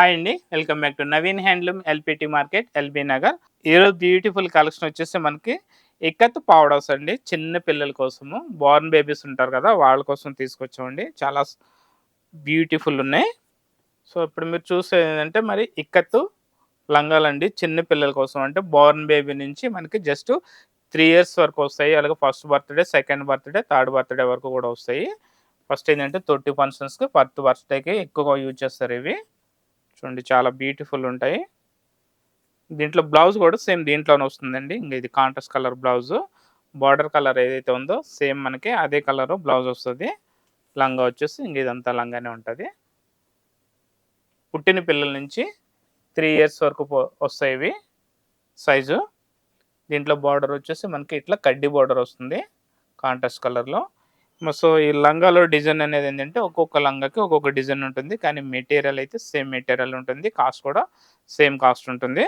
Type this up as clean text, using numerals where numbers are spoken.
Hi అండి. Welcome back to Naveen handloom LPT market LB Nagar. ఈరోజు beautiful collection వచ్చేసి మనకి ఇక్కత్ పావడాస్ అండి. చిన్న పిల్లల కోసము బోర్న్ బేబీస్ ఉంటారు కదా, వాళ్ళ కోసం తీసుకొచ్చామండి. చాలా బ్యూటిఫుల్ ఉన్నాయి. సో ఇప్పుడు మీరు చూసేది ఏంటంటే మరి ఇక్కత్తు లంగాలండి. చిన్న పిల్లల కోసం అంటే బోర్న్ బేబీ నుంచి మనకి జస్ట్ 3 ఇయర్స్ వరకు వస్తాయి. అలాగే first birthday, second birthday, third birthday వరకు కూడా వస్తాయి. ఫస్ట్ ఏంటంటే తొట్టి ఫంక్షన్స్‌కి, ఫస్ట్ బర్త్‌డేకి ఎక్కువగా యూజ్ చేస్తారు ఇవి. చూడండి చాలా బ్యూటిఫుల్ ఉంటాయి. దీంట్లో బ్లౌజ్ కూడా సేమ్ దీంట్లోనే వస్తుందండి. ఇంక ఇది contrast colour blouse. Border colour ఏదైతే ఉందో సేమ్ మనకి అదే కలరు బ్లౌజ్ వస్తది. లంగా వచ్చేసి ఇంక ఇదంతా లంగానే ఉంటది. పుట్టిన పిల్లల నుంచి 3 ఇయర్స్ వరకు వస్తాయి ఇవి సైజు. దీంట్లో బార్డర్ వచ్చేసి మనకి ఇట్లా కడ్డీ బార్డర్ వస్తుంది కాంట్రాస్ట్ కలర్‌లో. సో, ఈ లంగాలో డిజైన్ అనేది ఏంటంటే ఒక్కొక్క లంగాకి ఒక్కొక్క డిజైన్ ఉంటుంది. కానీ మెటీరియల్ అయితే సేమ్ మెటీరియల్ ఉంటుంది. కాస్ట్ కూడా సేమ్ కాస్ట్ ఉంటుంది.